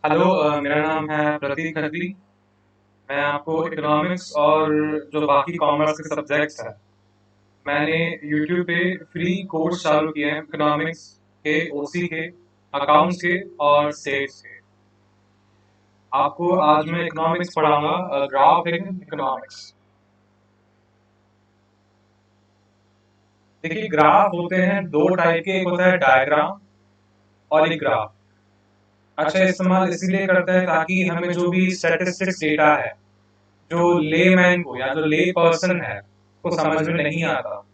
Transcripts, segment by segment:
Hello, मेरा नाम है प्रतीक खत्री। मैं आपको इकोनॉमिक्स और जो बाकी कॉमर्स के सब्जेक्ट्स हैं, मैंने यूट्यूब पे फ्री कोर्स चालू किए हैं इकोनॉमिक्स के, ओसी के, अकाउंट्स के और स्टेट्स के। आपको आज मैं इकोनॉमिक्स पढ़ाऊंगा, ग्राफ इन इकोनॉमिक्स। देखिए, ग्राफ होते हैं दो टाइप के, एक होता है डायग्राम और एक ग्राफ। अच्छा, इस्तेमाल इसीलिए करते हैं ताकि हमें जो भी स्टैटिस्टिक्स डेटा है, जो लेमैन को या जो ले पर्सन है को समझ में नहीं आता,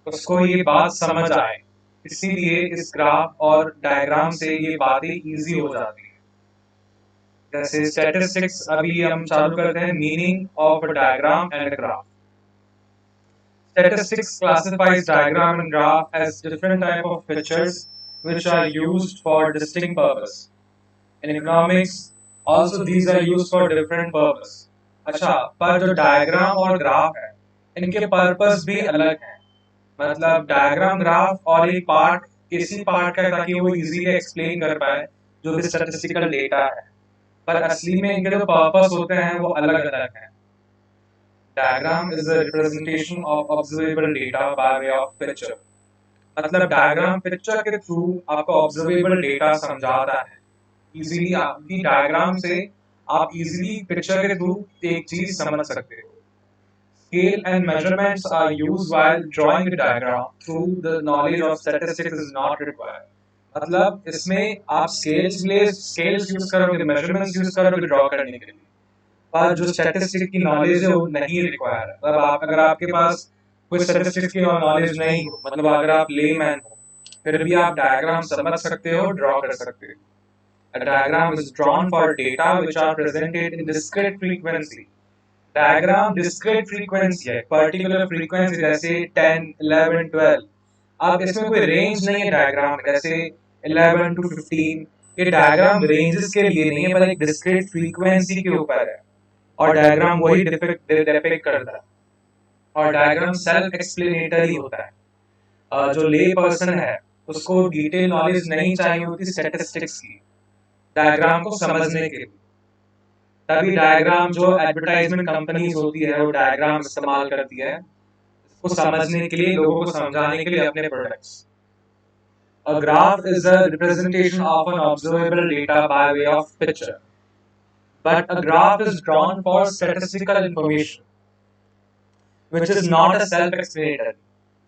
उसको ये बात समझ आए। इसीलिए इस ग्राफ और डायग्राम से ये बातें इजी हो जाती है। जैसे स्टैटिस्टिक्स अभी हम चालू करते हैं, meaning of a diagram and a graph. Statistics classifies diagram and graph as different type of pictures which are used for distinct purpose. In economics, also these are used for different purpose. अच्छा, पर जो diagram और graph है, इनके purpose भी अलग है। मतलब डायग्राम, ग्राफ और एक पार्ट, किसी पार्ट का है ताकि वो इजीली एक्सप्लेन कर पाए जो भी स्टैटिस्टिकल डेटा है। पर असली में इनके जो पर्पस होते हैं वो अलग अलग हैं। Diagram is a representation of observable data by way of picture. मतलब डायग्राम पिक्चर के थ्रू आपको ऑब्जर्वेबल डेटा समझाता है इजीली। आपकी डायग्राम से आप इजीली पिक्चर के थ्रू एक चीज समझ सकते हो। Scale and measurements are used while drawing a diagram through the knowledge of statistics is not required. मतलब इसमें आप स्केल्स यूज करोगे, मेजरमेंट्स यूज करोगे ड्रॉ करने के लिए, पर जो स्टैटिस्टिक्स की नॉलेज है वो नहीं रिक्वायर है। मतलब आप, अगर आपके पास कोई स्टैटिस्टिक्स की नॉलेज नहीं हो, मतलब अगर आप लेमैन हो, फिर भी आप डायग्राम समझ सकते हो, ड्रॉ कर सकते हो। A diagram is drawn for data which are presented in discrete frequency. Diagram discrete frequency है, पर्टिकुलर फ्रीक्वेंसी, जैसे 10, 11, 12। अब इसमें कोई रेंज नहीं है डायग्राम में, जैसे 11 टू 15। ये डायग्राम रेंजेस के लिए नहीं है, पर एक डिस्क्रीट फ्रीक्वेंसी के ऊपर है, और डायग्राम वही डिपिक्ट करता है। और डायग्राम सेल्फ एक्सप्लेनेटरी होता है। जो ले पर्सन है उसको डिटेल नॉलेज नहीं चाहिए होती स्टैटिस्टिक्स की, डायग्राम को समझने के लिए। तभी डायग्राम, जो एडवर्टाइजमेंट कंपनीज होती है वो डायग्राम इस्तेमाल करती है उसको समझने के लिए, लोगों को समझाने के लिए अपने products. A graph is a representation of an observable data by way of picture. But a graph is drawn for statistical information, which is not a self-explanatory.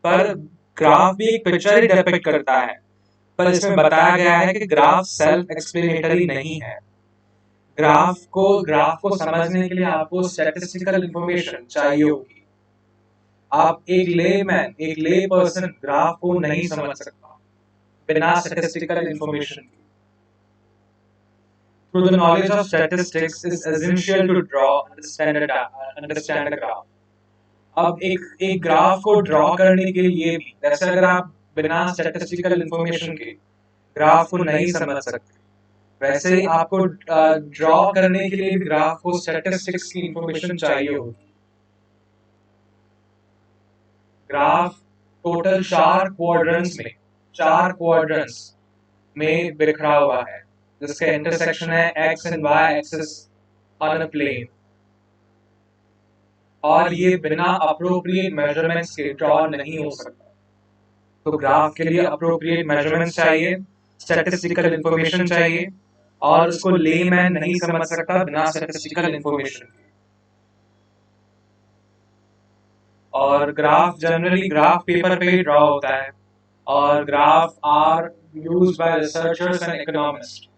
पर ग्राफ भी एक पिक्चर ही डिपिक्ट करता है, पर इसमें बताया गया है कि ग्राफ सेल्फ एक्सप्लेनेटरी नहीं है। ग्राफ को समझने के लिए आपको स्टैटिस्टिकल इंफॉर्मेशन चाहिए होगी। आप एक ले पर्सन ग्राफ को नहीं समझ सकता बिना स्टैटिस्टिकल इंफॉर्मेशन के। Through the knowledge of statistics is essential to draw understand a graph. अब एक ग्राफ को ड्रॉ करने के लिए भी, जैसे अगर आप बिना स्टैटिस्टिकल इंफॉर्मेशन के ग्राफ को नहीं समझ सकते, वैसे ही आपको ड्रॉ करने के लिए भी ग्राफ को स्टैटिस्टिक्स की इंफॉर्मेशन चाहिए होगी। ग्राफ टोटल चार क्वाड्रेंट्स में बिखरा हुआ है, जिसका इंटरसेक्शन है X and Y axis on a plane. और ये बिना अप्रोप्रिएट मेजरमेंट्स के ड्रॉ नहीं हो सकता। तो ग्राफ के लिए अप्रोप्रिएट मेजरमेंट्स चाहिए, स्टैटिस्टिकल इंफॉर्मेशन चाहिए, और उसको लेमैन नहीं समझ सकता बिना स्टैटिस्टिकल इंफॉर्मेशन के। और ग्राफ पेपर पे ही ड्रॉ होता है, और graph are used by researchers and economist.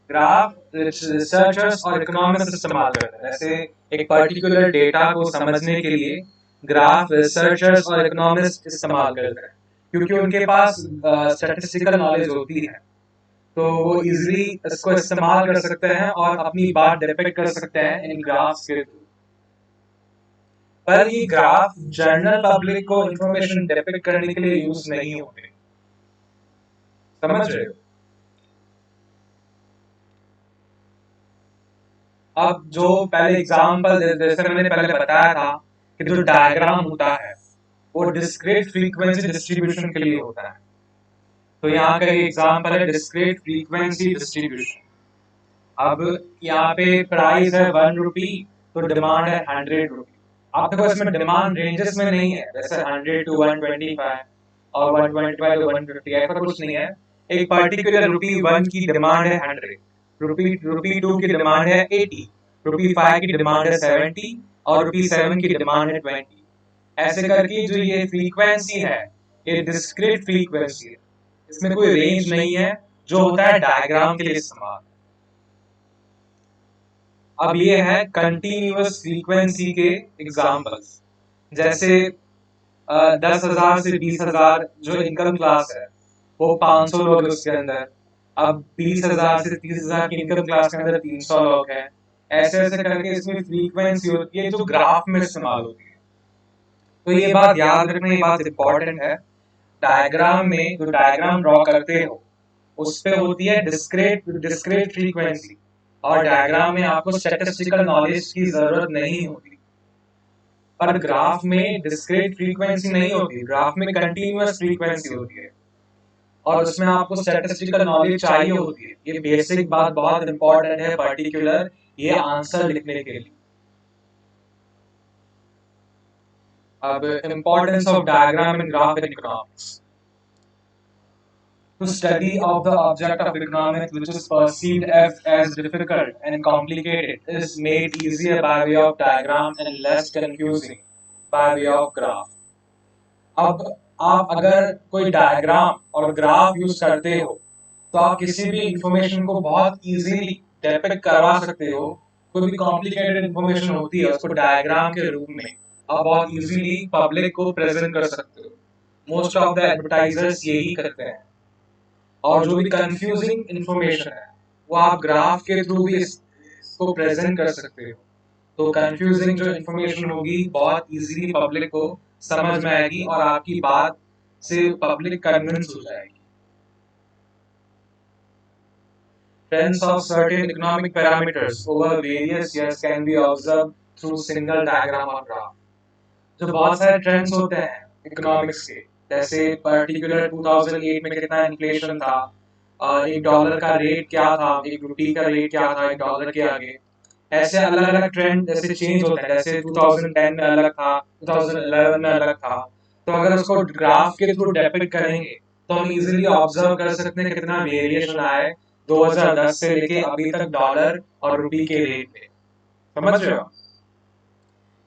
Graph researchers और इकोनॉमिस्ट इस्तेमाल करते हैं। जैसे एक पर्टिकुलर डेटा को समझने के लिए ग्राफ रिसर्चर्स और इकोनॉमिस्ट इस्तेमाल करते हैं, क्योंकि उनके पास स्टैटिस्टिकल नॉलेज होती है, तो वो इजीली इसको इस्तेमाल कर सकते हैं और अपनी बात डिपिक्ट कर सकते हैं इन ग्राफ्स के थ्रू। पर ये ग्राफ जनरल पब्लिक को इंफॉर्मेशन डिपिक्ट करने के लिए यूज नहीं होते। समझ रहे हो? अब जो पहले एग्जांपल, जैसे मैंने पहले बताया था कि जो डायग्राम होता है वो डिस्क्रीट फ्रीक्वेंसी डिस्ट्रीब्यूशन के लिए होता है। तो यहाँ का एग्जांपल है डिस्क्रीट फ्रीक्वेंसी डिस्ट्रीब्यूशन। अब यहाँ पे प्राइस है 1 रुपी, तो डिमांड है 100 रुपी। अब देखो इसमें डिमांड रेंजेस में नहीं है, जैसे 100 to 125 और 125 to 150, ऐसा कुछ नहीं है। एक पर्टिकुलर रुपी 1 की डिमांड है 100, रुपी 2 की डिमांड है 80, रुपी 5 की डिमांड है 70 और रुपी 7 की डिमांड है 20। ऐसे करके जो ये फ्रीक्वेंसी है, ये डिस्क्रीट फ्रीक्वेंसी है, इसमें कोई रेंज नहीं है, जो होता है डायग्राम के लिए इस्तेमाल। अब ये है कंटिन्यूअस फ्रीक्वेंसी के एग्जांपल्स, जैसे 10,000 से 20,000 जो इनकम क्लास है वो 500 लोग है उसके अंदर। अब 20,000 से 30,000 की इनकम क्लास के अंदर 300 लोग हैं। ऐसे ऐसे करके इसमें फ्रीक्वेंसी होती है जो ग्राफ में इस्तेमाल होती है। तो ये बात याद रखना, ये बात इंपॉर्टेंट है। डायग्राम में जो डायग्राम ड्रॉ करते हो उस पे होती है डिस्क्रीट फ्रीक्वेंसी, और डायग्राम में आपको स्टैटिस्टिकल नॉलेज की जरूरत नहीं होती। पर ग्राफ में डिस्क्रीट फ्रीक्वेंसी नहीं होती, ग्राफ में कंटिन्यूअस फ्रीक्वेंसी होती है और उसमें आपको स्टैटिस्टिकल नॉलेज चाहिए होती है। ये बेसिक बात बहुत इंपॉर्टेंट है पर्टिकुलर ये आंसर लिखने के लिए। अब importance of diagram in graph in economics. To study of the object of economics which is perceived as difficult and complicated is made easier by way of diagram and less confusing by way of graph. अब आप अगर कोई diagram और graph use करते हो तो आप किसी भी इंफॉर्मेशन को बहुत इजीली डिपिक्ट करवा सकते हो। कोई भी कॉम्प्लिकेटेड इंफॉर्मेशन होती है उसको डायग्राम के रूप में आप बहुत इजीली पब्लिक को प्रेजेंट कर सकते हो। मोस्ट ऑफ द एडवर्टाइजर्स यही करते हैं। और जो भी कंफ्यूजिंग इंफॉर्मेशन है वो आप ग्राफ के थ्रू भी इसको प्रेजेंट कर सकते हो। तो कंफ्यूजिंग जो इंफॉर्मेशन होगी बहुत इजीली पब्लिक को समझ में आएगी और आपकी बात से पब्लिक कन्विंस हो जाएगी। Trends of certain economic parameters over various years can be observed through single diagram or graph. जो बहुत सारे ट्रेंड्स होते हैं इकोनॉमिक्स के, जैसे पर्टिकुलर 2008 में कितना इन्फ्लेशन था, एक डॉलर का रेट क्या था, एक रुपी का रेट क्या था एक डॉलर के आगे, ऐसे अलग अलग ट्रेंड जैसे चेंज होते हैं। जैसे 2010 में अलग था, 2011 में अलग था। तो अगर उसको ग्राफ के थ्रू डिपिक्ट करेंगे तो हम इजीली ऑब्जर्व कर सकते हैं कितना वेरिएशन आया है 2010 से लेके अभी तक डॉलर और रुपी के रेट में। समझ रहे हो?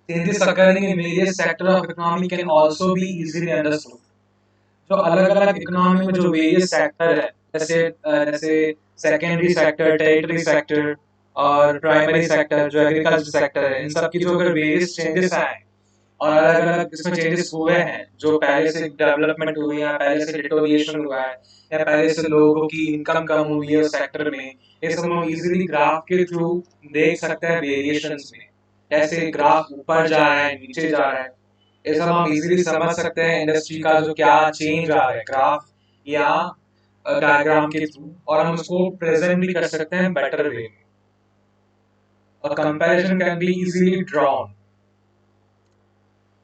Changes occurring in various sectors of economy can also be easily understood. जो अलग अलग इकोनॉमी में जो वेरियस सेक्टर है, जैसे सेकेंडरी सेक्टर, टेरिटरी सेक्टर और प्राइमरी सेक्टर जो एग्रीकल्चर सेक्टर है, इन सब की जो अगर वेरियस चेंजेस आए और अलग अलग इसमें चेंजेस हुए हैं, जो पहले से डेवलपमेंट हुई है, पहले से डिटोरिएशन हुआ है या पहले से लोगों की इनकम कम हुई है उस सेक्टर में, ये सब हम इजीली ग्राफ के थ्रू देख सकते हैं वेरिएशंस में। जैसे ग्राफ ऊपर जा रहा है, नीचे जा रहा है, ये सब हम इजीली समझ सकते हैं इंडस्ट्री का जो क्या चेंज आ रहा है ग्राफ या डायग्राम के थ्रू, और हम उसको प्रेजेंट भी कर सकते हैं बेटर वे में। A comparison can be easily drawn.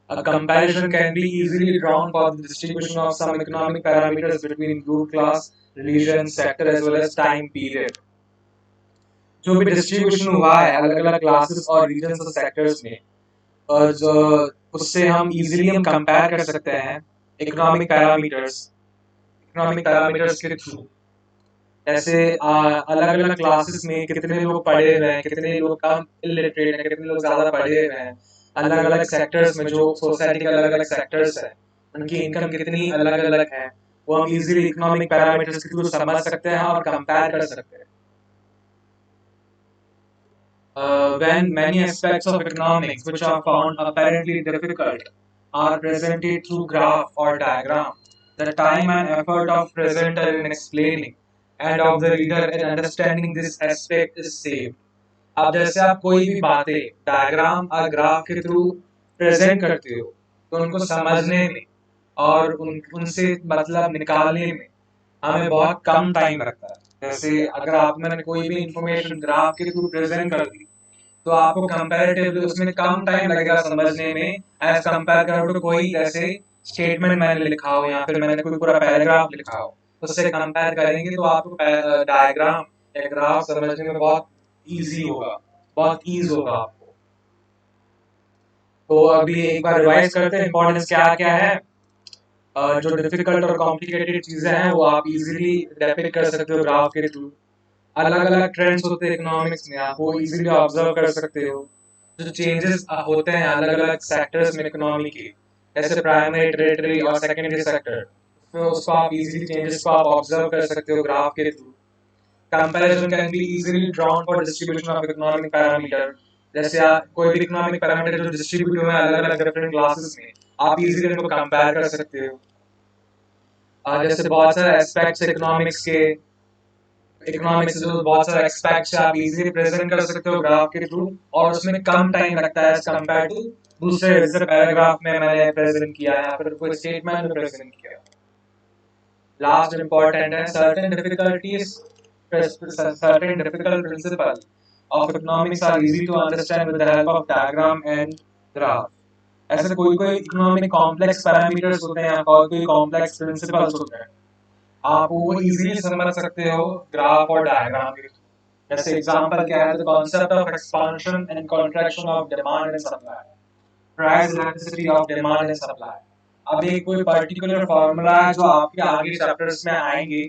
A comparison can be easily drawn for the distribution of some economic parameters between group, class, religion, sector as well as time period. जो भी distribution हुआ है अलग अलग classes और regions और sectors में, और जो उससे हम इजीली हम कंपेयर कर सकते हैं इकोनॉमिक पैरामीटर्स के थ्रू। जैसे अलग अलग क्लासेस में कितने लोग पढ़े हुए हैं, कितने लोग कम इलिटरेट हैं, कितने लोग ज्यादा पढ़े हुए हैं। अलग अलग सेक्टर्स में जो सोसाइटी के अलग अलग सेक्टर्स हैं उनकी इनकम कितनी अलग अलग है, वो हम इजीली इकोनॉमिक पैरामीटर्स के थ्रू समझ सकते हैं और कंपेयर कर सकते हैं। When many aspects of economics which are found apparently difficult are presented through graph or diagram, the time and effort of presenter in explaining and of the reader in understanding this aspect is saved. अब जैसे आप कोई भी बातें diagram और graph के through present करते हो तो उनको समझने में और उनसे मतलब निकालने में हमें बहुत कम टाइम लगता है। जैसे अगर आपने कोई भी इंफॉर्मेशन ग्राफ के थ्रू प्रेजेंट कर दी तो आपको कंपैरेटिवली उसमें कम टाइम लगेगा समझने में, एज कंपेयर करो तो कोई जैसे स्टेटमेंट मैंने लिखा हो या फिर मैंने कोई पूरा पैराग्राफ लिखा हो, उससे कंपेयर करेंगे तो आपको डायग्राम या ग्राफ समझने में बहुत इजी होगा, बहुत ईज होगा आपको। तो अभी एक बार रिवाइज करते हैं इंपॉर्टेंस क्या क्या है। जो डिफिकल्ट और कॉम्प्लिकेटेड चीजें हैं वो आप इजीली डेपिक्ट कर सकते हो ग्राफ के थ्रू। अलग अलग ट्रेंड्स होते हैं इकोनॉमिक्स में, आप वो इजीली ऑब्जर्व कर सकते हो। जो चेंजेस होते हैं अलग अलग सेक्टर्स में इकोनॉमी के, जैसे प्राइमरी, टेरिटरी और सेकेंडरी सेक्टर, तो उसको आप इजीली चेंजेस को आप ऑब्जर्व कर सकते हो ग्राफ के through. Comparison can be easily drawn for distribution of economic parameter. जैसे आप कोई भी इकोनॉमिक पैरामीटर जो डिस्ट्रीब्यूट हुए हैं अलग अलग डिफरेंट क्लासेस में, आप इजीली उनको कंपेयर कर सकते हो। जैसे बहुत सारे एस्पेक्ट्स इकोनॉमिक्स के, इकोनॉमिक्स जो बहुत सारे एस्पेक्ट्स आप इजीली प्रेजेंट कर सकते हो ग्राफ के थ्रू, और उसमें कम टाइम लगता है एज कंपेयर टू दूसरे जैसे पैराग्राफ में मैंने प्रेजेंट किया है या फिर कोई स्टेटमेंट में प्रेजेंट किया। लास्ट इंपॉर्टेंट है certain difficulties, certain difficult principle of economics are easy to understand with the help of diagram and graph। ऐसे कोई कोई इकोनॉमिक कॉम्प्लेक्स पैरामीटर्स होते हैं और कोई कॉम्प्लेक्स प्रिंसिपल्स होते हैं, आप वो इजीली समझ सकते हो ग्राफ और डायग्राम के थ्रू। जैसे एग्जांपल क्या है, the concept of expansion and contraction of demand and supply, price elasticity of demand and supply. अब एक कोई पर्टिकुलर फॉर्मूला है जो आपके आगे चैप्टर्स में आएंगे।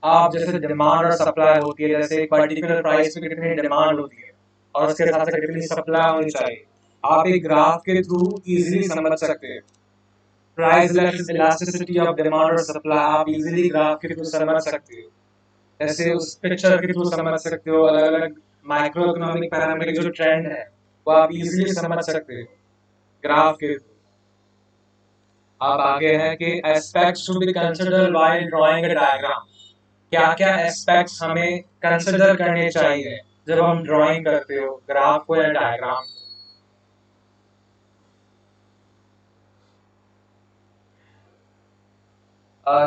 आप जैसे डिमांड और सप्लाई होती है, जैसे एक पर्टिकुलर प्राइस पे कितनी डिमांड होती है और उसके साथ साथ कितनी सप्लाई होनी चाहिए, आप एक ग्राफ के थ्रू इजीली समझ सकते हैं। प्राइस इलास्टिसिटी ऑफ डिमांड और सप्लाई आप इजीली ग्राफ के थ्रू समझ सकते हो। जैसे उस पिक्चर के थ्रू समझ सकते हो, अलग अलग माइक्रो इकोनॉमिक पैरामीटर जो ट्रेंड है वो आप इजीली समझ सकते हो ग्राफ के थ्रू। अब आगे है कि aspects to be considered while drawing a diagram. क्या क्या एस्पेक्ट्स हमें कंसिडर करने चाहिए जब हम ड्राइंग करते हो ग्राफ को या डायग्राम को।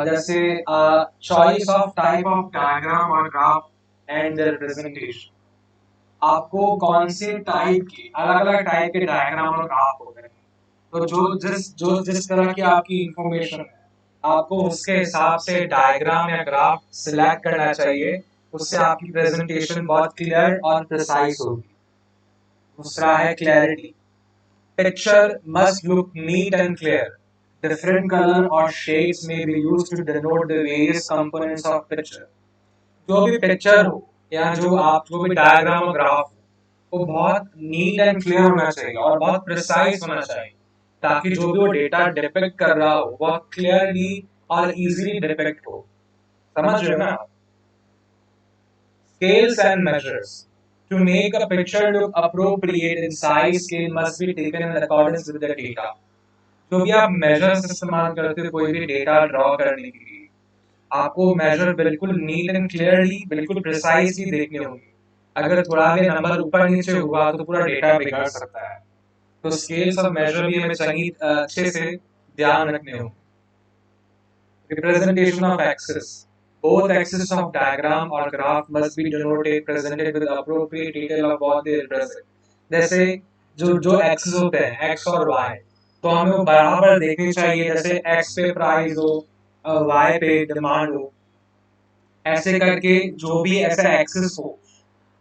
जैसे choice of type of diagram और ग्राफ एंड देयर प्रेजेंटेशन। आपको कौन से टाइप के, अलग अलग टाइप के डायग्राम और ग्राफ होते हैं, तो जो जिस तरह की आपकी इंफॉर्मेशन है आपको उसके हिसाब से डायग्राम या ग्राफ सिलेक्ट करना चाहिए। उससे आपकी प्रेजेंटेशन बहुत क्लियर और प्रिसाइज होगी। दूसरा है clarity. Picture must look neat and clear. Different colour और शेड्स में be used to denote the various components of picture. जो भी पिक्चर हो या जो आप जो भी डायग्राम और ग्राफ हो वो बहुत नीट एंड क्लियर होना चाहिए और बहुत प्रिसाइज होना चाहिए, ताकि जो भी वो डेटा डिपिक्ट कर रहा हो बहुत क्लियरली और इजीली डिपिक्ट हो। समझ रहे हो ना? Scales and measures. To make a picture look appropriate in size, scale must be taken in accordance with the data। जो भी आप मेजर्स इस्तेमाल करते हो कोई भी डेटा ड्रॉ करने के लिए, आपको मेजर बिल्कुल नीट एंड क्लियरली, बिल्कुल प्रिसाइजली देखने होंगे। अगर थोड़ा भी नंबर ऊपर नीचे हुआ तो पूरा डेटा बिगड़ सकता है। तो स्केल्स और मेजर भी हमें सही अच्छे से ध्यान रखने होंगे। Representation of axis. Both axes of diagram or graph must be denoted presented with appropriate detail of what they represent। जैसे जो जो एक्सिस होते हैं x और y, तो हमें वो बराबर देखनी चाहिए। जैसे x पे प्राइस हो, y पे डिमांड हो, ऐसे करके जो भी ऐसा एक्सिस हो,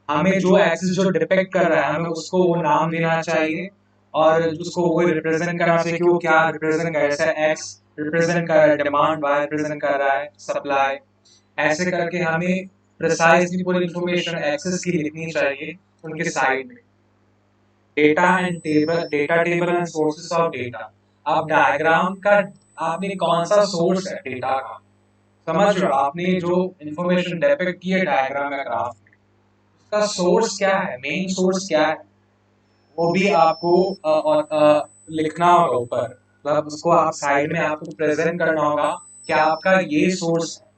हमें जो एक्सिस जो डिपेक्ट कर रहा है हमें उसको वो नाम देना चाहिए और उसको वो रिप्रेजेंट करना चाहिए कि वो क्या रिप्रेजेंट कर रहा है। जैसे एक्स रिप्रेजेंट कर रहा है डिमांड, वाई रिप्रेजेंट कर रहा है सप्लाई। ऐसे करके हमें प्रिसाइजली पूरी इंफॉर्मेशन एक्सेस की लिखनी चाहिए उनके साइड में। Data and table, data table and sources of data. अब डायग्राम का आपने कौन सा सोर्स है डेटा का, समझ रहे हो? आपने जो इंफॉर्मेशन डिपिक्ट की है डायग्राम या ग्राफ में, उसका सोर्स क्या है, मेन सोर्स क्या है, वो भी आपको लिखना होगा ऊपर। मतलब उसको आप साइड में आपको प्रेजेंट करना होगा कि आपका ये सोर्स है।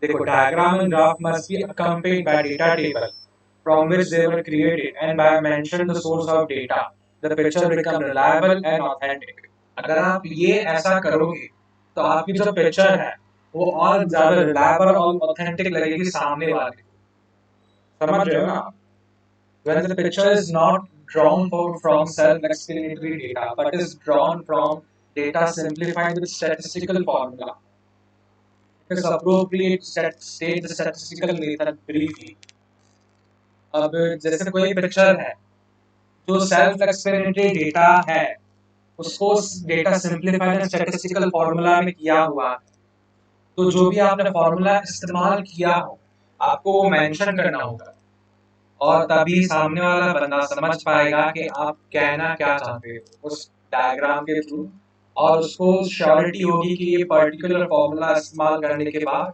देखो, diagram and graph must be accompanied by data table from which they were created and by mention the source of data, the picture become reliable and authentic। अगर आप ये ऐसा करोगे तो आपकी जो पिक्चर है वो और ज्यादा रिलायबल और ऑथेंटिक लगेगी सामने वाले को। समझ रहे हो ना? When the picture is not drawn from self-explanatory data, but is drawn from data simplified with statistical formula, it is appropriate to state the statistical method briefly। अब जैसे कोई पिक्चर है, जो सेल्फ एक्सप्लेनेटरी डेटा है, उसको data simplified and statistical formula में किया हुआ है। तो जो भी आपने फॉर्मूला इस्तेमाल किया हो, आपको वो मेंशन करना होगा, और तभी सामने वाला बंदा समझ पाएगा कि आप कहना क्या चाहते हो उस डायग्राम के थ्रू, और उसको श्योरिटी होगी कि ये पर्टिकुलर फॉर्मूला इस्तेमाल करने के बाद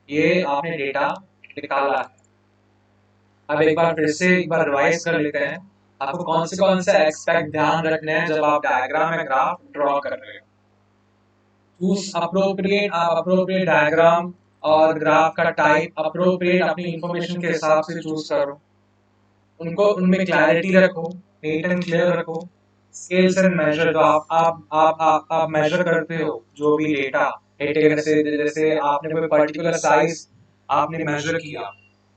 ये आपने डेटा निकाला है। अब एक बार फिर से एक बार रिवाइज कर लेते हैं, आपको कौन से एस्पेक्ट ध्यान रखने हैं जब आप डायग्राम या ग्राफ ड्रॉ कर रहे हो। चूज अप्रोप्रिएट, आप अप्रोप्रिएट डायग्राम और ग्राफ का टाइप अप्रोप्रिएट अपनी इंफॉर्मेशन के हिसाब से चूज करो। उनको उनमें क्लैरिटी रखो, नीट एंड क्लियर रखो। स्केल्स एंड मेजर, जो आप मेजर करते हो जो भी डेटा, जैसे जैसे आपने कोई पर्टिकुलर साइज आपने मेजर किया,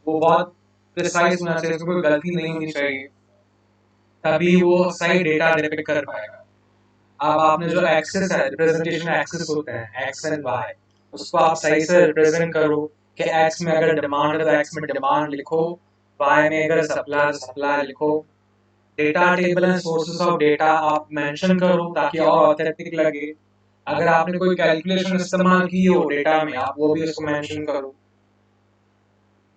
वो बहुत प्रिसाइज होना चाहिए, उसमें कोई गलती नहीं होनी चाहिए, तभी वो सही डेटा डिपिक्ट कर पाएगा। अब आपने जो एक्सेस है, रिप्रेजेंटेशन एक्सेस होते हैं एक्स एंड वाई, उसको आप सही से रिप्रेजेंट करो कि एक्स में अगर डिमांड है तो एक्स में डिमांड लिखो, वाई में अगर सप्लाई है तो सप्लाई लिखो। Data table and sources of data आप मेंशन करो ताकि और ऑथेंटिक लगे। अगर आपने कोई कैलकुलेशन इस्तेमाल की हो डेटा में, आप वो भी उसको मेंशन करो।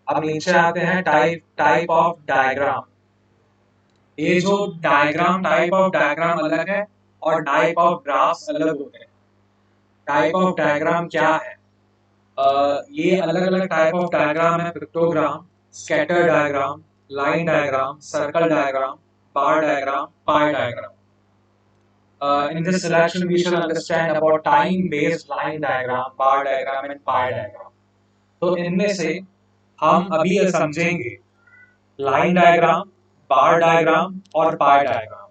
अब नीचे आते हैं टाइप टाइप ऑफ डायग्राम। ये जो डायग्राम, टाइप ऑफ डायग्राम अलग है और टाइप ऑफ ग्राफ्स अलग होते हैं। टाइप ऑफ डायग्राम क्या है? ये अलग अलग टाइप ऑफ डायग्राम है: pictogram, scatter diagram, line diagram, circle diagram, bar diagram, pi diagram. In this selection, we shall understand about time-based line diagram, bar diagram, and pie diagram. तो इनमें से हम अभी समझेंगे लाइन डायग्राम, बार diagram और पाई diagram.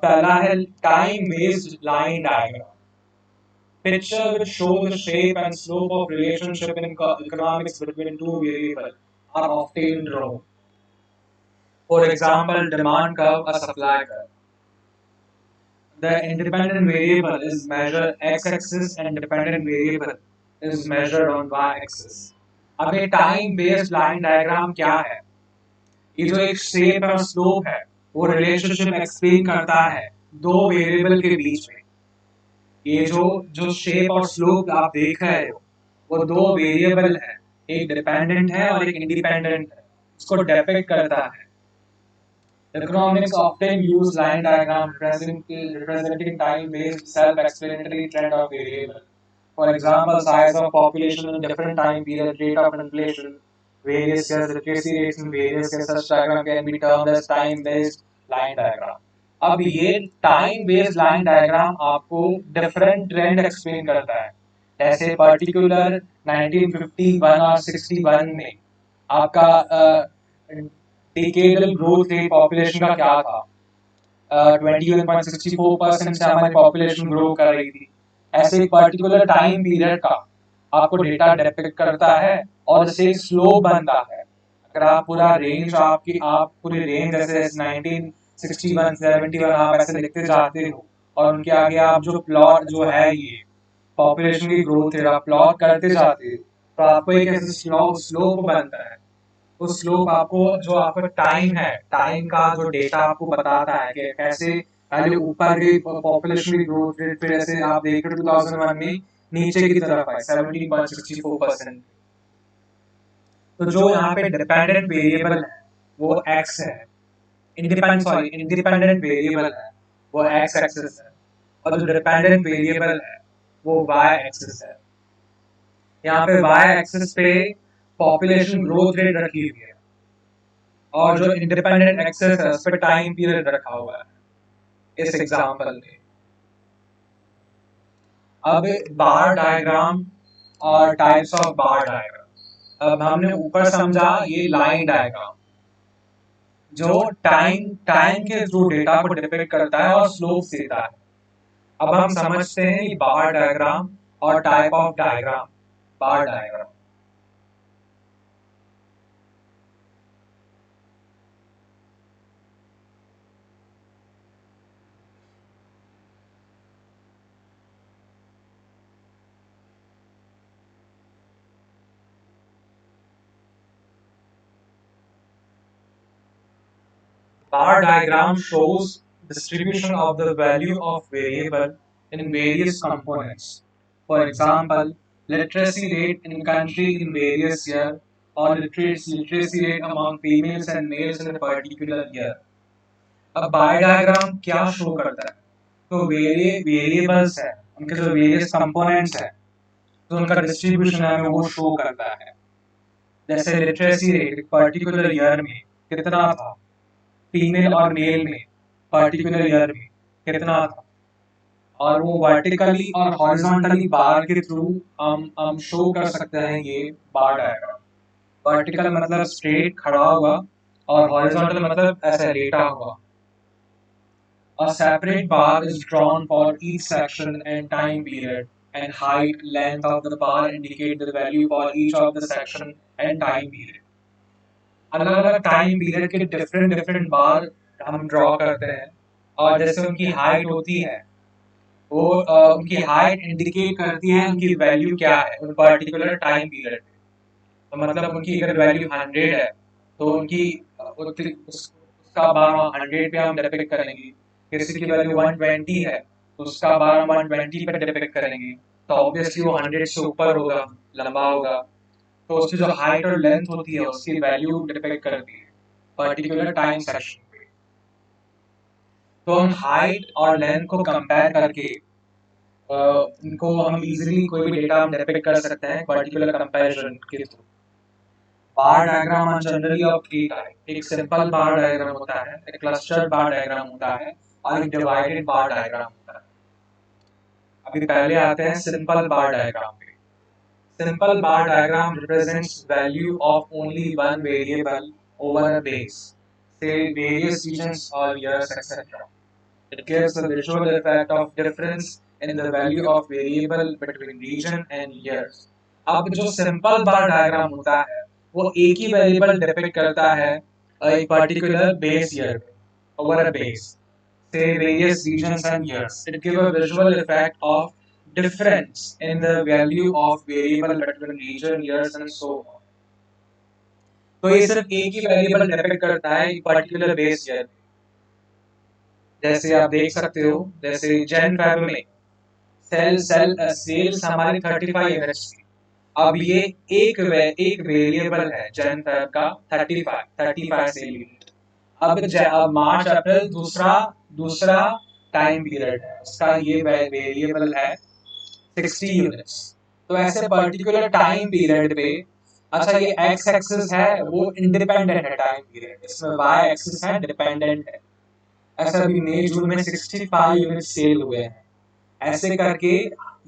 पहला है time-based line diagram. Picture which show the shape and slope of relationship in economics between two variables are often drawn. For example, demand curve, a supply curve. The independent variable is measured x-axis and dependent variable is measured on y-axis. अब ये time based line diagram क्या है? ये जो एक shape और slope है, वो रिलेशनशिप एक्सप्लेन करता है दो वेरिएबल के बीच में। ये जो जो शेप और स्लोप आप देख रहे हो, वो दो वेरिएबल है, एक डिपेंडेंट है और एक इंडिपेंडेंट है, इसको डिपिक्ट करता है। Economics often use line diagram representing time-based self-explanatory trend of variable. For example, size of population in different time period, rate of inflation, various years, literacy rates in various years. Such diagram can be termed as time-based line diagram. अब ये time-based line diagram आपको different trend explain करता है। जैसे particular 1951 और 61 में आपका decadal growth rate population का क्या था? 21.64% से हमारी पॉपुलेशन ग्रो कर रही थी। ऐसे एक पर्टिकुलर टाइम पीरियड का आपको डेटा डिपिक्ट करता है और जैसे एक स्लोप बनता है। अगर आप पूरा रेंज आप पूरी रेंज जैसे 1961 71 आप ऐसे लिखते जाते हो और उनके आगे आप जो प्लॉट जो है ये पॉपुलेशन की ग्रोथ रेट आप प्लॉट करते जाते हो, तो आपको एक ऐसे स्लोप बनता है। उस स्लोप आपको जो आपका टाइम है, टाइम का जो डेटा आपको बताता है कि कैसे पहले ऊपर की पॉपुलेशन की ग्रोथ रेट, फिर ऐसे आप देख रहे हो 2001 में नीचे की तरफ आए 17.64%। तो जो यहाँ पे डिपेंडेंट वेरिएबल है वो x है, इंडिपेंडेंट वेरिएबल है वो x एक्सिस है, और जो डिपेंडेंट वेरिएबल है वो y एक्सिस है। यहाँ पे y एक्सिस पे पॉपुलेशन ग्रोथ रेट रखी हुई है और जो इंडिपेंडेंट एक्सेस है उस पर टाइम पीरियड रखा हुआ है इस एग्जांपल में। अब बार डायग्राम और टाइप्स ऑफ बार डायग्राम। अब हमने ऊपर समझा ये लाइन डायग्राम जो टाइम टाइम के थ्रू डेटा को डिपिक्ट करता है और स्लोप देता है। अब हम समझते हैं ये बार डायग्राम और type of diagram. Bar diagram Bar diagram shows distribution of the value of variable in various components. For example, literacy rate in country in various year or literacy rate among females and males in a particular year. अब बार diagram क्या show करता है? तो variables है, उनके जो various components है, तो उनका डिस्ट्रीब्यूशन है वो शो करता है. जैसे लिटरेसी रेट पर्टिकुलर ईयर में कितना था, फीमेल और मेल में पर्टिकुलर ईयर में कितना था, और वो वर्टिकली और हॉरिजॉन्टली बार के थ्रू हम शो कर सकते हैं ये बार डायग्राम. वर्टिकल मतलब स्ट्रेट खड़ा हुआ और हॉरिजॉन्टल मतलब ऐसे लेटा हुआ. A separate bar is drawn for each section and time period, and height, length of the bar indicate the value for each of the section and time period. अलग अलग टाइम पीरियड के different different बार हम draw करते हैं, और जैसे उनकी height होती है वो उनकी हाइट इंडिकेट करती है उनकी वैल्यू क्या है उन पर्टिकुलर टाइम पीरियड. तो मतलब उनकी अगर वैल्यू 100 है तो उनकी उसका बार 100 पे हम डिपिक्ट करेंगे. किसी की वैल्यू 120 है तो उसका बार हम 120 पे डिपिक्ट करेंगे. तो ऑब्वियसली वो 100 से ऊपर होगा, लंबा होगा. तो उसकी जो हाइट और लेंथ होती है उसकी वैल्यू डिपेंड करती है पर्टिकुलर टाइम सेक्शन पे. तो हम हाइट और लेंथ को कंपेयर करके इनको हम इजीली कोई भी डेटा हम डिपेक्ट कर सकते हैं पर्टिकुलर कंपैरिजन के through. Bar diagram are generally of three type. एक सिंपल बार डायग्राम होता है, एक क्लस्टर्ड बार डायग्राम होता है और एक डिवाइडेड बार डायग्राम होता है. अभी पहले आते हैं सिंपल बार डायग्राम पे. Simple bar diagram represents value of only one variable over a base, say various regions or years, etc. It gives the visual effect of difference in the value of variable between region and years. अब जो simple bar diagram होता है वो एक ही variable depict करता है एक particular base year over a base, say various regions and years. It gives a visual effect of difference in the value of variable between region, years and so on. तो ये सिर्फ एक ही variable depend करता है एक particular base year. जैसे आप देख सकते हो, जैसे जन फेब में सेल्स हमारी 35 यूनिट्स थी. अब ये एक वेरिएबल है जन फेब का 35 सेल यूनिट. अब मार्च अप्रैल दूसरा टाइम पीरियड है, उसका ये वेरिएबल है 60 यूनिट्स. तो ऐसे पर्टिकुलर टाइम पीरियड पे, अच्छा ये एक्स एक्सिस है वो इंडिपेंडेंट है टाइम पीरियड, इसमें वाई एक्सिस है डिपेंडेंट है. ऐसा भी मई जून में 65 यूनिट सेल हुए हैं. ऐसे करके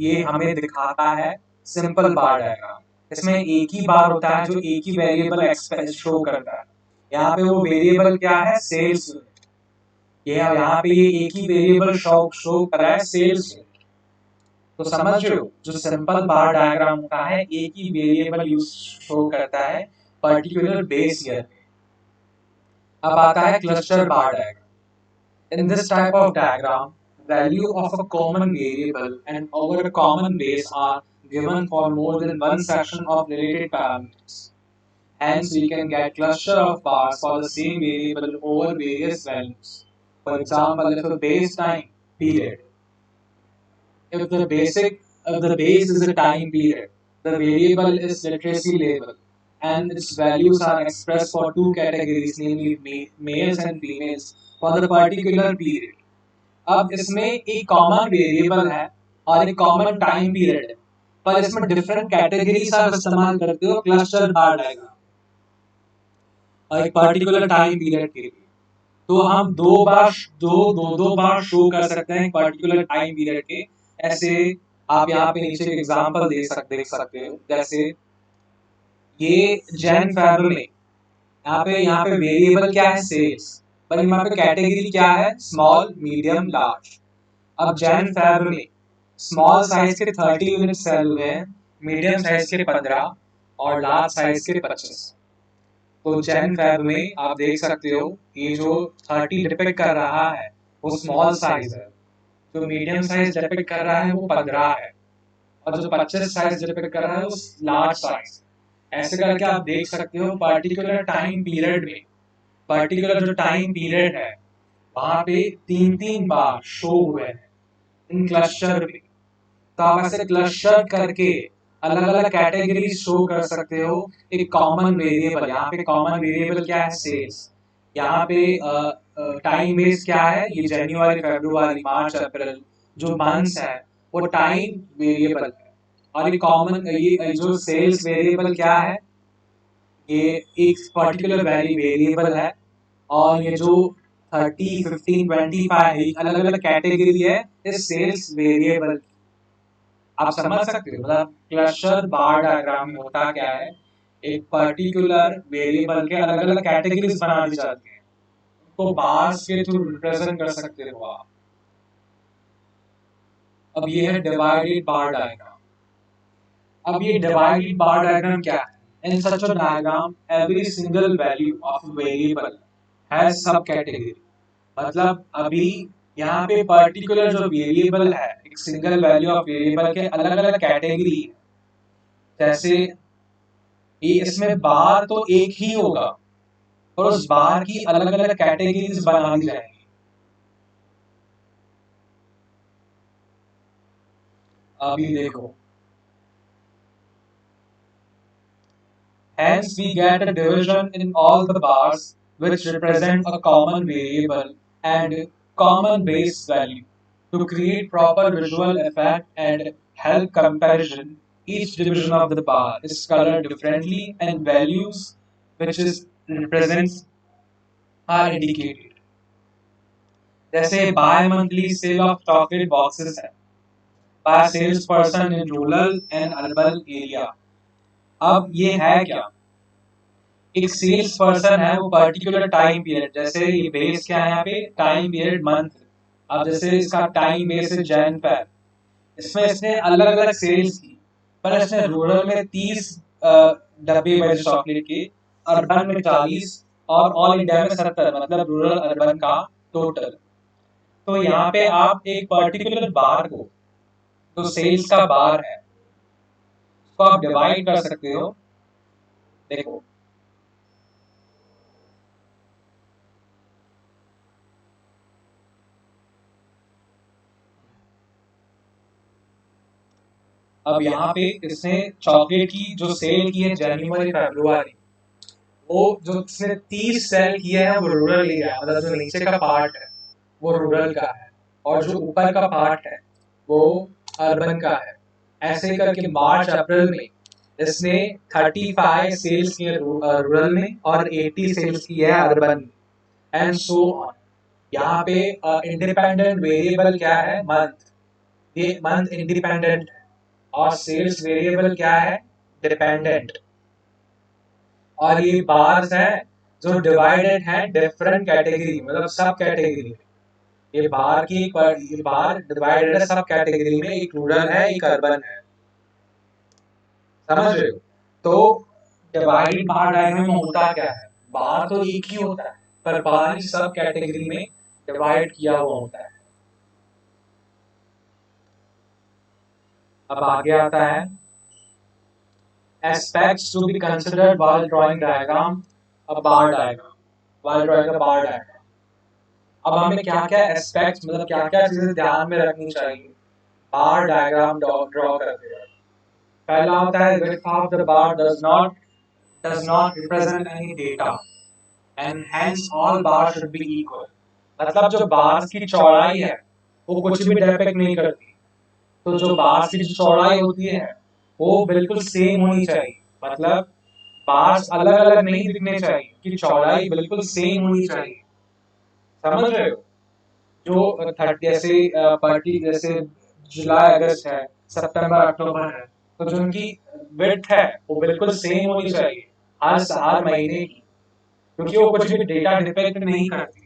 ये हमें दिखाता है सिंपल बार डायग्राम. इसमें एक ही बार होता है जो एक ही वेरिएबल एक्सप्रेस शो करता है. यहाँ पे वो वेरिएबल क्या है, सेल्स यूनिट. ये यहाँ पे ये एक ही वेरिएबल शो कर रहा है, सेल्स यूनिट. तो समझ रहे हो, जो सिंपल बार डायग्राम होता है एक ही वेरिएबल यूज शो करता है पर्टिकुलर बेस ईयर. अब आता है cluster bar diagram. In this type of diagram, value of a common variable and over a common base are given for more than one section of related parameters. Hence, we can get cluster of bars for the same variable over various values. For example, if a base time period, if the base is a time period, the variable is literacy level, and its values are expressed for two categories, namely males and females, for the particular period. अब इसमें एक common variable है और एक common time period है, पर इसमें different categories आप इस्तेमाल करते हो क्लस्टर बार डायग्राम और एक पर्टिकुलर टाइम पीरियड के लिए. तो हम दो बार शो कर सकते हैं पर्टिकुलर टाइम पीरियड के. ऐसे आप यहाँ पे नीचे एक एग्जांपल देख सकते हो. जैसे ये जैन फेब में यहाँ पे वेरिएबल क्या है, सेल्स, पर यहाँ पे कैटेगरी क्या है, स्मॉल मीडियम लार्ज. अब जैन फेब में स्मॉल साइज के 30 यूनिट सेल हुए हैं, मीडियम साइज के 15 और लार्ज साइज के 25. तो जैन फेब में आप देख सकते हो ये जो 30 डिपिक्ट कर रहा है वो स्मॉल साइज है, जो मीडियम साइज डिपिक्ट कर रहा है वो 15 है, और जो 25 साइज डिपिक्ट कर रहा है वो लार्ज साइज. ऐसे करके आप देख सकते हो पर्टिकुलर टाइम पीरियड में पर्टिकुलर जो टाइम पीरियड है वहां पे 3-3 बार शो हुए हैं इन क्लस्टर पे। तो आप ऐसे क्लस्टर करके अलग अलग कैटेगरी शो कर सकते हो। एक कॉमन वेरिएबल, यहाँ पे कॉमन वेरिएबल क्या है, सेल्स। यहाँ पे टाइम बेस क्या है, ये जनवरी फरवरी मार्च अप्रैल जो मंथ्स है वो टाइम वेरिएबल है। और ये कॉमन ये जो सेल्स वेरिएबल क्या है, ये एक पर्टिकुलर वैल्यू वेरिएबल है। और ये जो 30, 15, 25 अलग अलग कैटेगरी है इस सेल्स वेरिएबल। आप समझ सकते हो, मतलब क्लस्टर बार डायग्राम में होता क्या है, एक पर्टिकुलर वेरिएबल के अलग अलग कैटेगरीज बना दी जाती हैं, तो बार्स के थ्रू रिप्रेजेंट कर सकते हो आप। अब ये है डिवाइडेड बार डायग्राम। अब ये डिवाइडेड बार डायग्राम क्या है? In such a diagram every single value of variable has sub category. मतलब अभी यहाँ पे पर्टिकुलर जो वेरिएबल है, एक सिंगल वैल्यू ऑफ वेरिएबल के अलग अलग कैटेगरी है। जैसे ये इसमें बार तो एक ही होगा और उस बार की अलग अलग कैटेगरीज बना दी जाएंगी। अभी देखो, hence we get a division in all the bars which represent a common variable and common base value. To create proper visual effect and help comparison, each division of the bar is colored differently and values which is represents are indicated. जैसे by monthly sale of chocolate boxes है, by sales person in rural and urban area. अब ये है क्या, एक sales person है वो particular time period, जैसे ये बेस क्या है यहाँ पे, टाइम पीरियड मंथ। अब जैसे इसका टाइम बेस है जैन फेब, इसमें इसने अलग अलग सेल्स की, पर इसने रूरल में 30 डब्बे बेचे चॉकलेट के, अर्बन में 40 और ऑल इंडिया में 70, मतलब रूरल अर्बन का टोटल। तो यहाँ पे आप एक पर्टिकुलर बार को, तो सेल्स का बार है, उसको आप डिवाइड कर सकते हो। देखो, अब यहाँ पे इसने चॉकलेट की जो सेल की है जनवरी फरवरी, वो जो इसने 30 सेल किया है वो रूरल एरिया, मतलब जो नीचे का पार्ट है वो रूरल का है और जो ऊपर का पार्ट है वो अर्बन का है। ऐसे करके मार्च अप्रैल में इसने 35 सेल्स किए रूरल में और 80 सेल्स किए है अर्बन में, एंड सो ऑन। यहाँ पे इंडिपेंडेंट वेरिएबल क्या है, मंथ। ये मंथ इंडिपेंडेंट है और सेल्स वेरिएबल क्या है, डिपेंडेंट। और ये बार्स है जो डिवाइडेड है डिफरेंट कैटेगरी, मतलब सब कैटेगरी। ये बार की ये बार डिवाइडेड है सब कैटेगरी में, एक रूरल है एक अर्बन है। समझ रहे हो? तो डिवाइडेड बार डायग्राम में होता क्या है, बार तो एक ही होता है पर बार ही सब कैटेगरी में डिवाइड किया हुआ होता है। अब आगे आता है aspects to be considered while drawing diagram, a bar diagram, while drawing a bar diagram। अब हमें क्या क्या एस्पेक्ट्स, मतलब क्या क्या चीजें ध्यान में रखनी चाहिए बार डायग्राम ड्रॉ करते वक्त। पहला होता है width of the bar does not represent any data and hence all bars should be equal। मतलब जो बार्स की चौड़ाई है वो कुछ भी डिपेक्ट नहीं करती, तो जो बार्स की चौड़ाई होती है वो बिल्कुल सेम होनी चाहिए। मतलब बार्स अलग अलग नहीं दिखने चाहिए, कि चौड़ाई बिल्कुल सेम होनी चाहिए। समझ रहे हो? जो 30 जैसे पार्टी जैसे जुलाई अगस्त है, सितंबर अक्टूबर है, तो जो उनकी विड्थ है वो बिल्कुल सेम होनी चाहिए हर महीने की, क्योंकि वो कुछ भी डेटा डिपेक्ट नहीं करती।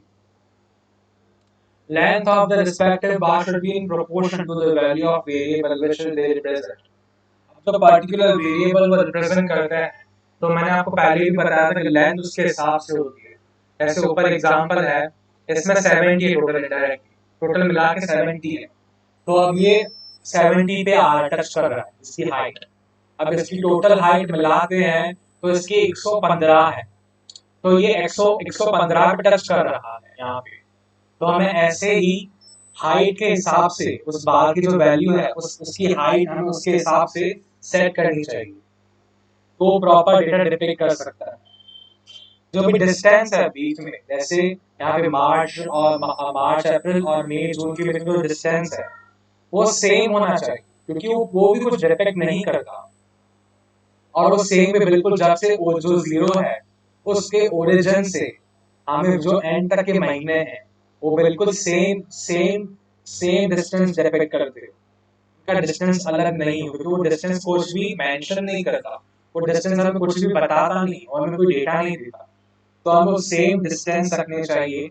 Length of the respective bar should be in proportion to the value of variable which they represent। अब तो पर्टिकुलर वेरिएबल वो रिप्रेजेंट करता है, तो मैंने आपको पहले भी बताया था कि लेंथ उसके हिसाब से होती है। जैसे ऊपर एग्जांपल है, इसमें 70 है टोटल, इंडायरेक्ट टोटल मिला के 70 है। तो अब ये 70 पे टच कर रहा है इसकी हाइट। अब इसकी टोटल हाइट मिलाते हैं तो इसकी 115 है। तो ये 115 पे टच कर रहा है यहाँ पे, तो हमें ऐसे ही हाइट के हिसाब से उस बार की जो वैल्यू है उसकी हाइट हमें उसके हिसाब से सेट करनी चाहिए, तो प्रॉपर डेटा डिपिक्ट कर सकता है। जो भी डिस्टेंस है बीच में, जैसे यहाँ पे मार्च अप्रैल और मई जून के बीच में जो डिस्टेंस है वो सेम होना चाहिए, क्योंकि वो भी कुछ डिपेक्ट नहीं करता, और वो सेम भी बिल्कुल जब से वो जो जीरो है उसके ओरिजिन से हमें जो एंड तक के महीने हैं वो बिल्कुल same same same distance depict करते हो। उनका डिस्टेंस अलग नहीं हो, क्योंकि वो डिस्टेंस कुछ भी मेंशन नहीं करता, वो डिस्टेंस हमें कुछ भी बताता नहीं और हमें कोई डेटा नहीं देता, तो हमें सेम डिस्टेंस रखने चाहिए।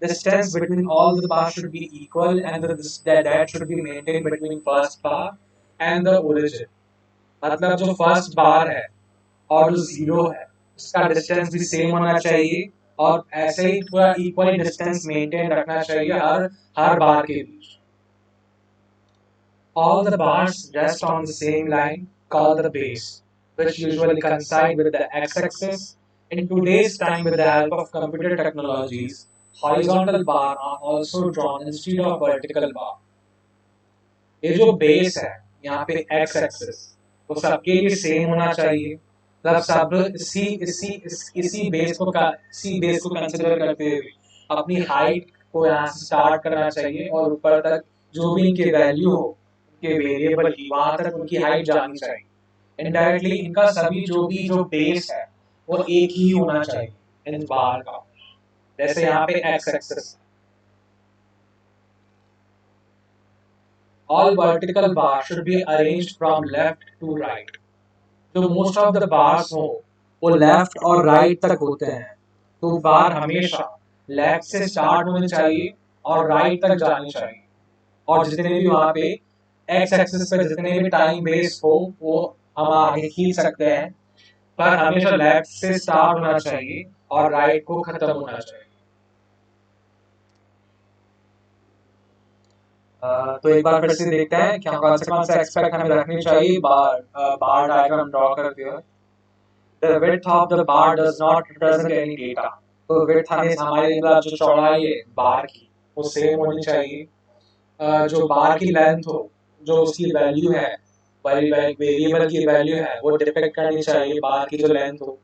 Distance between all the bars should be equal, and that should be maintained between first bar and the origin. मतलब जो फर्स्ट बार है और जो जीरो है उसका डिस्टेंस भी सेम होना चाहिए, और ऐसे ही पूरा इक्वल डिस्टेंस मेंटेन रखना चाहिए हर बार के बीच। All the bars rest on the same line called the base, which usually coincide with the x-axis. In today's time, with the help of computer technologies, horizontal bar are also drawn instead of vertical bar. ये जो base है यहाँ पे x axis वो सबके लिए same होना चाहिए, मतलब सब इसी बेस को कंसीडर करते हुए अपनी हाइट को यहाँ से स्टार्ट करना चाहिए और ऊपर तक जो भी इनके वैल्यू हो उनके वेरिएबल की वहां तक उनकी हाइट जानी चाहिए। इनडायरेक्टली इनका सभी जो बेस है वो एक ही होना चाहिए इन बार का, जैसे यहाँ पे x axis. All vertical bars should be arranged from left to right. तो most of the bars हो वो left और right तक होते हैं, तो बार हमेशा left से start होनी चाहिए और right तक जानी चाहिए, और जितने भी वहाँ पे x एक्सिस पे जितने भी टाइम बेस हो वो हम आगे खींच सकते हैं, पर हमेशा लेफ्ट से स्टार्ट होना चाहिए और राइट को खत्म होना चाहिए। तो एक बार फिर से देखते हैं क्या कौन से एक्सपेक्ट हमें रखनी चाहिए बार डायग्राम ड्रॉ करते हुए। The width of the bar does not represent any data. तो width हमारे जो चौड़ाई है बार की वो सेम होनी चाहिए। जो बार की लेंथ हो, जो उसकी वैल्यू है, वेरिएबल की वैल्यू है वो डिपेक्ट करनी चाहिए बार की जो लेंथ हो,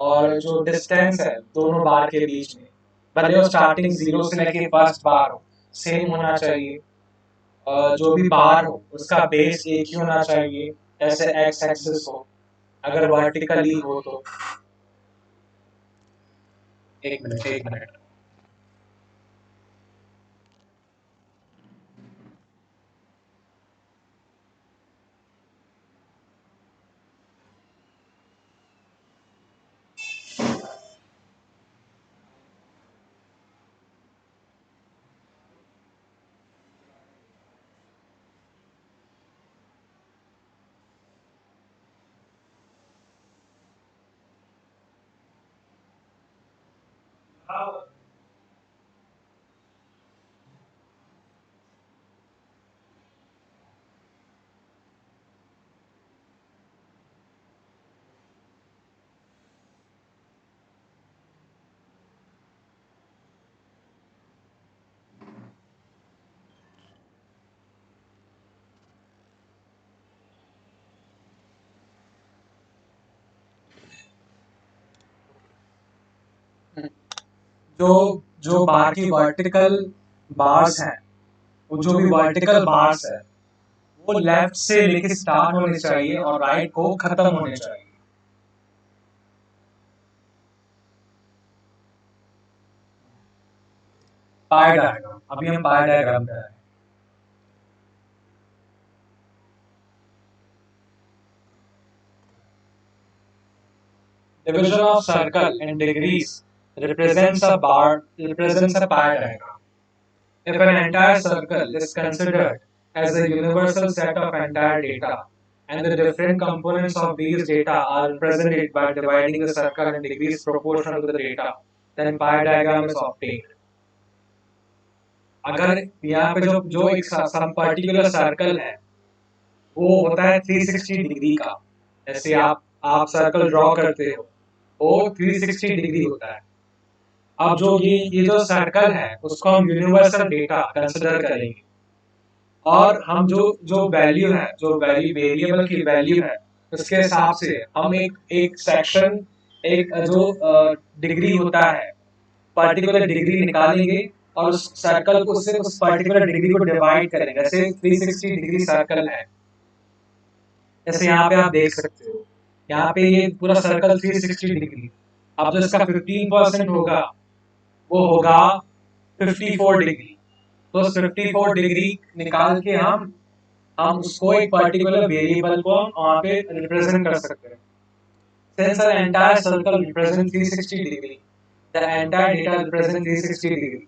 और जो डिस्टेंस है दोनों बार के बीच में, भले वो स्टार्टिंग जीरो से लेके फर्स्ट बार हो सेम होना चाहिए। जो भी बार हो उसका बेस एक ही होना चाहिए, जैसे एक्स एक्सिस हो, अगर वर्टिकली हो तो। एक मिनट। जो जो बार की वर्टिकल बार्स हैं, वो जो भी वर्टिकल बार्स है वो लेफ्ट से लेके स्टार्ट होने चाहिए और राइट को खत्म होने चाहिए। पाई डायग्राम, अभी हम पाई डायग्राम पे आए। Division of circle in degrees represents a pi diagram. If an entire circle is considered as a universal set of entire data, and the different components of these data are represented by dividing the circle in degrees proportional to the data, then pi diagram is obtained. अगर यहाँ पे जो जो एक some particular circle है वो होता है 360 डिग्री का, जैसे आप सर्कल ड्रॉ करते हो वो 360 डिग्री होता है। अब जो ये जो सर्कल है उसको हम यूनिवर्सल डेटा कंसिडर करेंगे, और हम जो जो वैल्यू है, जो वैल्यू वेरिएबल की वैल्यू है, उसके हिसाब से हम एक एक सेक्शन, एक जो डिग्री होता है, पर्टिकुलर डिग्री निकालेंगे और उस सर्कल को उससे उस पर्टिकुलर डिग्री को डिवाइड करेंगे। जैसे 360 डिग्री सर्कल है, जैसे यहाँ पे आप देख सकते हो, यहाँ पे ये पूरा सर्कल 360 डिग्री। अब जो इसका 15% होगा वो होगा 54 डिग्री। तो 54 डिग्री निकाल के हम उसको एक पर्टिकुलर वेरिएबल को वहाँ पे रिप्रेजेंट कर सकते हैं। Since an entire circle represents 360 degree, the entire data represents 360 degree,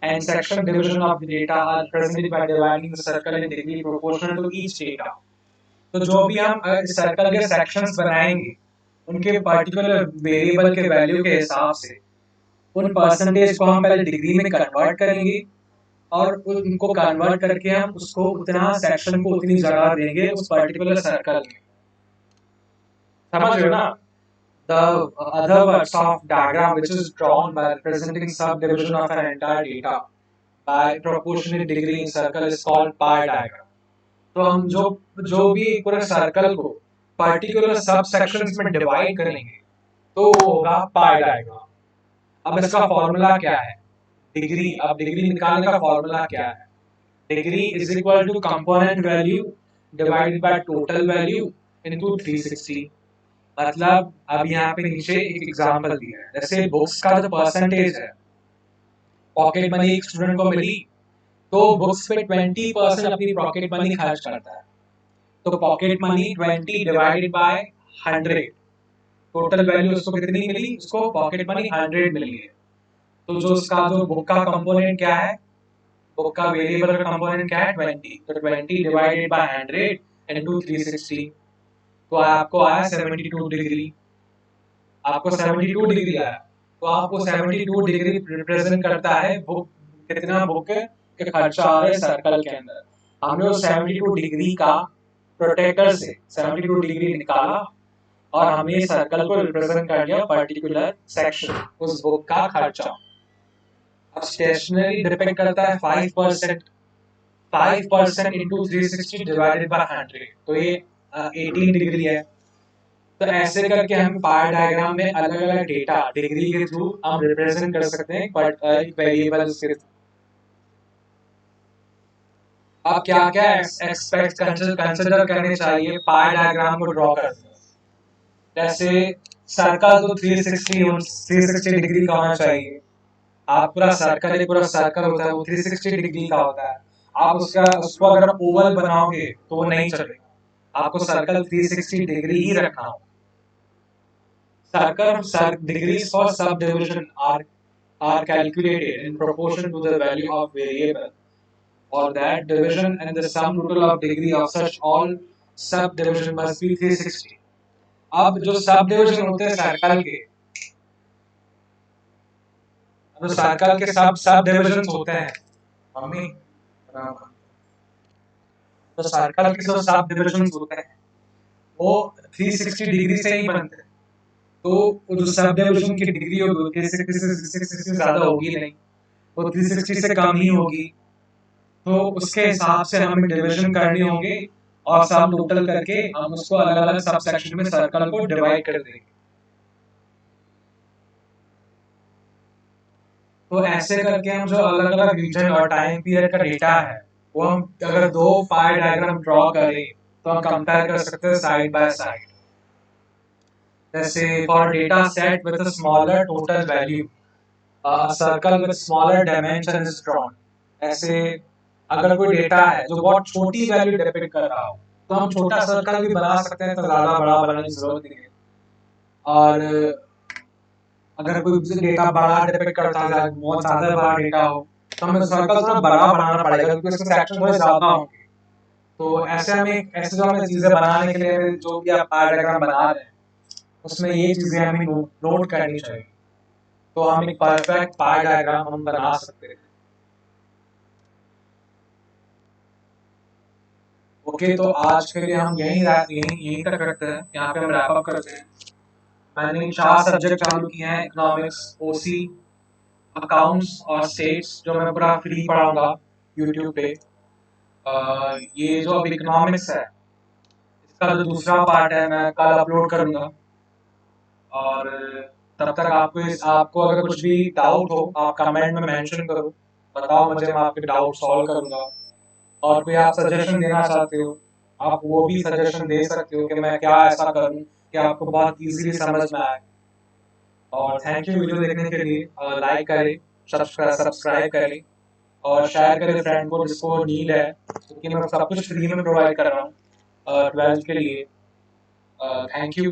and section division of the data are represented by dividing the circle in degree proportional to each data. तो जो भी हम सर्कल के sections बनाएंगे, उनके particular variable के value के हिसाब से उन परसेंटेज को हम पहले डिग्री में कन्वर्ट करेंगे, और उनको कन्वर्ट करके हम उसको उतना सेक्शन को उतनी जगह देंगे उस पर्टिकुलर सर्कल में। समझ रहे हो ना? The other words of diagram which is drawn by representing subdivision of an entire data by proportionate degree in circle is called pie diagram. तो हम जो जो भी पूरे सर्कल को पर्टिकुलर सब सेक्शंस में डिवाइड करेंगे तो वो होगा पाई डायग्राम। अब इसका फॉर्मूला क्या है? डिग्री। अब डिग्री निकालने का फॉर्मूला क्या है? Degree is equal to component value divided by total value into 360। मतलब अब यहाँ पे नीचे एक एग्जांपल दिया है, जैसे बुक्स का जो परसेंटेज है, पॉकेट मनी एक स्टूडेंट को मिली तो बुक्स पे 20% अपनी पॉकेट मनी खर्च करता है, तो pocket money 20 divided by 100, total value उसको कितनी मिली? उसको पॉकेट मनी 100 मिली है। तो जो उसका जो बुक का कंपोनेंट क्या है, बुक का वेरिएबल का कंपोनेंट क्या है? 20। तो 20 डिवाइडेड बाय 100 इनटू 360, तो आपको आया 72 डिग्री। आपको 72 डिग्री आया, तो आपको 72 डिग्री रिप्रेजेंट करता है बुक, कितना बुक के खर्चा आ रहा है सर्कल के अंदर। हमने उस 72 डिग्री का प्रोटेक्टर से 72 डिग्री निकाला और हमने सर्कल को रिप्रेजेंट कर दिया पर्टिकुलर सेक्शन, उस बुक का खर्चा। अब स्टेशनरी डिपेंड करता है 5%, 5% इंटू 360 डिवाइडेड बाय 100, तो ये 18 डिग्री है। तो ऐसे करके हम पाई डायग्राम में अलग अलग डेटा डिग्री के थ्रू हम रिप्रेजेंट कर सकते हैं बट वेरिएबल्स के थ्रू। अब क्या क्या एक्सपेक्ट कंसिडर करने चाहिए पाई डायग्राम को ड्रॉ करते हैं? जैसे सर्कल तो 360 डिग्री का होना चाहिए। आप पूरा सर्कल, एक पूरा सर्कल होता है वो 360 डिग्री का होता है। आप उसको अगर ओवल बनाओगे तो वो नहीं चलेगा, आपको सर्कल 360 डिग्री ही रखना हो। Degrees for subdivision are calculated in proportion to the value of variable or that division, and the sum total of degree of such all subdivision must be 360. अब जो subdivision होते हैं सर्कल के, अब circle के सब डिविजन्स होते हैं मम्मी, तो सर्कल के जो सब डिविजन्स होते हैं वो 360 डिग्री से ही बनते हैं। तो वो जो सब डिविजन की डिग्री होगी वो 360 से ज्यादा होगी नहीं, वो 360 से कम ही होगी। तो उसके हिसाब से हमें डिवीजन करने होंगे और सम टोटल करके हम उसको अलग अलग सब सेक्शन में सर्कल को डिवाइड कर देंगे। तो ऐसे करके हम जो अलग अलग रीजन और टाइम पीरियड का डेटा है वो हम अगर दो पाई डायग्राम ड्रॉ करें तो हम कंपेयर कर सकते हैं साइड बाय साइड। जैसे for data set with a smaller total value circle with smaller dimension is drawn. ऐसे अगर कोई डेटा है जो बहुत छोटी वैल्यू डिपेंड कर रहा हो तो हम छोटा सर्कल भी बना सकते हैं, तो ज्यादा बड़ा बनाने की जरूरत नहीं है। और अगर कोई डेटा बड़ा डिपेंड करता है, बहुत ज्यादा बड़ा डेटा हो तो हमें सर्कल थोड़ा बड़ा बनाना पड़ेगा क्योंकि उसके सेक्शन थोड़े ज्यादा होंगे। तो ऐसे हमें ऐसे जो हमें चीजें बनाने के लिए जो भी आप पाई डायग्राम बना रहे हैं उसमें ये चीजें हमें नोट करनी चाहिए, तो हम एक परफेक्ट पाई डायग्राम हम बना सकते हैं। ओके, तो आज के लिए हम यहीं यहीं तक रखते हैं, यहाँ पे हम रैप अप करते हैं। मैंने 4 सब्जेक्ट चालू किए हैं, इकोनॉमिक्स, ओसी, अकाउंट्स और स्टेट्स, जो मैं पूरा फ्री पढ़ाऊंगा यूट्यूब पे। ये जो अब इकोनॉमिक्स है, इसका जो दूसरा पार्ट है मैं कल अपलोड करूंगा। और तब तक आपको अगर कुछ भी डाउट हो, आप कमेंट में मेंशन करो, बताओ मुझे, मैं आपके डाउट सॉल्व करूंगा। और कोई आप सजेशन देना चाहते हो, आप वो भी सजेशन दे सकते हो कि मैं क्या ऐसा करूं कि आपको बहुत इजीली समझ में आए। और थैंक यू वीडियो देखने के लिए। लाइक करें, सब्सक्राइब करें और शेयर करें फ्रेंड को जिसको नीड है, क्योंकि मैं सब कुछ फ्री में प्रोवाइड कर रहा हूँ 12th के लिए। Thank you.